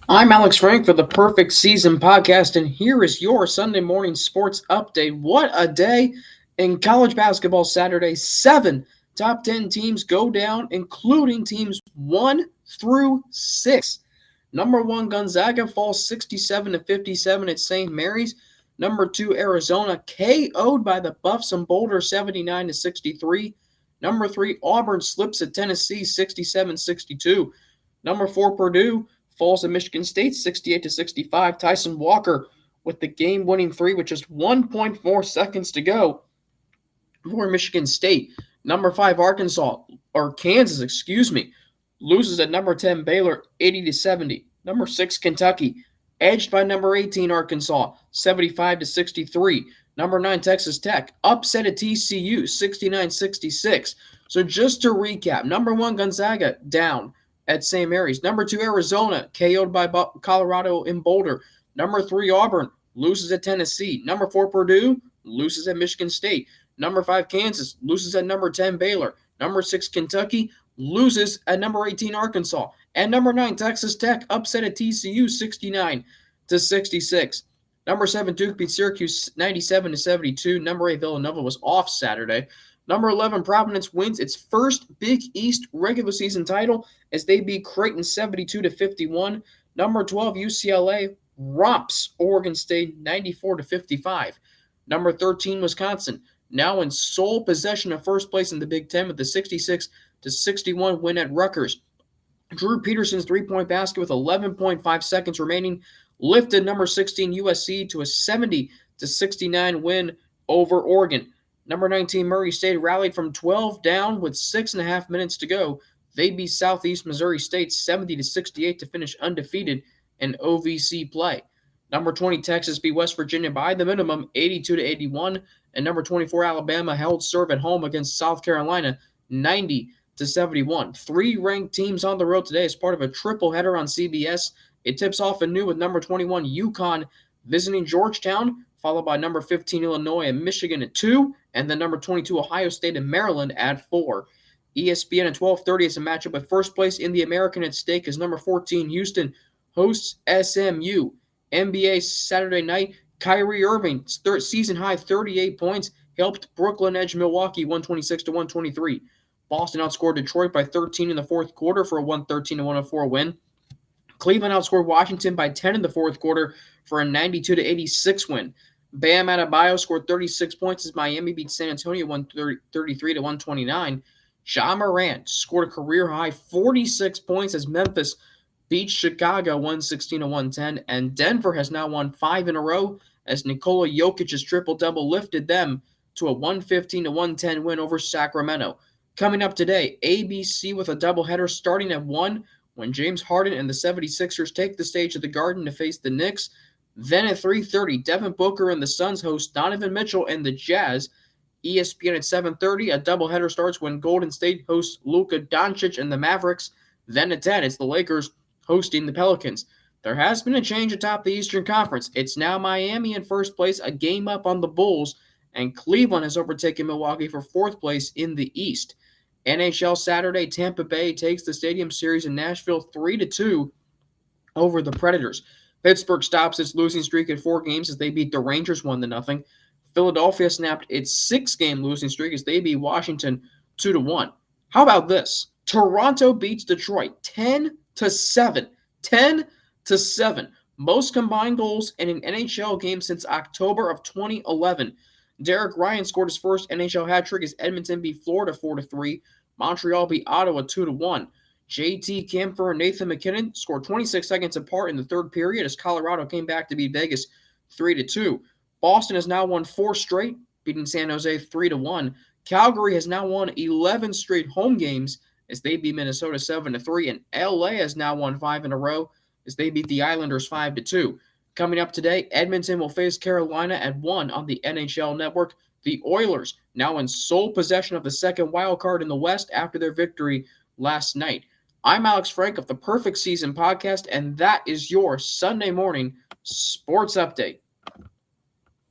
I'm Alex Frank for the Perfect Season podcast, and here is your Sunday morning sports update. What a day in college basketball Saturday. 7 top 10 teams go down, including teams 1 through 6. Number 1, Gonzaga falls 67 to 57 at St. Mary's. Number 2, Arizona KO'd by the Buffs and Boulder 79 to 63. Number 3, Auburn slips at Tennessee 67-62. Number 4, Purdue falls to Michigan State 68 to 65. Tyson Walker with the game-winning three with just 1.4 seconds to go for Michigan State. Number 5 Arkansas or Kansas, loses at number 10 Baylor 80 to 70. Number 6 Kentucky edged by number 18 Arkansas 75 to 63. Number 9 Texas Tech upset at TCU 69-66. So just to recap, number 1 Gonzaga down at St. Mary's. Number 2 Arizona KO'd by Colorado in Boulder. Number 3 Auburn loses at Tennessee. Number 4 Purdue loses at Michigan State. Number 5 Kansas loses at number 10 Baylor. Number 6 Kentucky loses at number 18 Arkansas. And number 9 Texas Tech upset at TCU 69 to 66. Number 7 Duke beat Syracuse 97 to 72. Number 8 Villanova was off Saturday. Number 11 Providence wins its first Big East regular season title as they beat Creighton 72 to 51. Number 12 UCLA romps Oregon State 94 to 55. Number 13 Wisconsin now in sole possession of first place in the Big Ten with the 66 to 61 win at Rutgers. Drew Peterson's three-point basket with 11.5 seconds remaining lifted number 16 USC to a 70 to 69 win over Oregon. Number 19 Murray State rallied from 12 down with 6.5 minutes to go. They beat Southeast Missouri State 70 to 68 to finish undefeated in OVC play. Number 20 Texas beat West Virginia by the minimum 82 to 81, and number 24 Alabama held serve at home against South Carolina 90 to 71. Three ranked teams on the road today as part of a triple header on CBS. It tips off anew with number 21 UConn visiting Georgetown, followed by number 15 Illinois and Michigan at 2, and then number 22 Ohio State and Maryland at 4. ESPN at 12:30 is a matchup with first place in the American at stake as number 14 Houston hosts SMU. NBA Saturday night, Kyrie Irving season high 38 points helped Brooklyn edge Milwaukee 126 to 123. Boston outscored Detroit by 13 in the fourth quarter for a 113 to 104 win. Cleveland outscored Washington by 10 in the fourth quarter for a 92 to 86 win. Bam Adebayo scored 36 points as Miami beat San Antonio 133 to 129. Ja Morant scored a career high 46 points as Memphis beat Chicago 116 to 110, and Denver has now won 5 in a row as Nikola Jokic's triple-double lifted them to a 115 to 110 win over Sacramento. Coming up today, ABC with a doubleheader starting at 1 when James Harden and the 76ers take the stage at the Garden to face the Knicks. Then at 3:30, Devin Booker and the Suns host Donovan Mitchell and the Jazz. ESPN at 7:30, a doubleheader starts when Golden State hosts Luka Doncic and the Mavericks. Then at 10, it's the Lakers hosting the Pelicans. There has been a change atop the Eastern Conference. It's now Miami in first place, a game up on the Bulls, and Cleveland has overtaken Milwaukee for fourth place in the East. NHL Saturday, Tampa Bay takes the Stadium Series in Nashville 3-2 over the Predators. Pittsburgh stops its losing streak at 4 games as they beat the Rangers 1-0. Philadelphia snapped its 6-game losing streak as they beat Washington 2-1. How about this? Toronto beats Detroit 10-7. 10-7. Most combined goals in an NHL game since October of 2011. Derek Ryan scored his first NHL hat trick as Edmonton beat Florida 4-3. Montreal beat Ottawa 2-1. JT Kampfer and Nathan MacKinnon scored 26 seconds apart in the third period as Colorado came back to beat Vegas 3-2. Boston has now won 4 straight, beating San Jose 3-1. Calgary has now won 11 straight home games as they beat Minnesota 7-3, and LA has now won 5 in a row as they beat the Islanders 5-2. Coming up today, Edmonton will face Carolina at 1 on the NHL Network. The Oilers now in sole possession of the second wild card in the West after their victory last night. I'm Alex Frank of the Perfect Season podcast, and that is your Sunday morning sports update.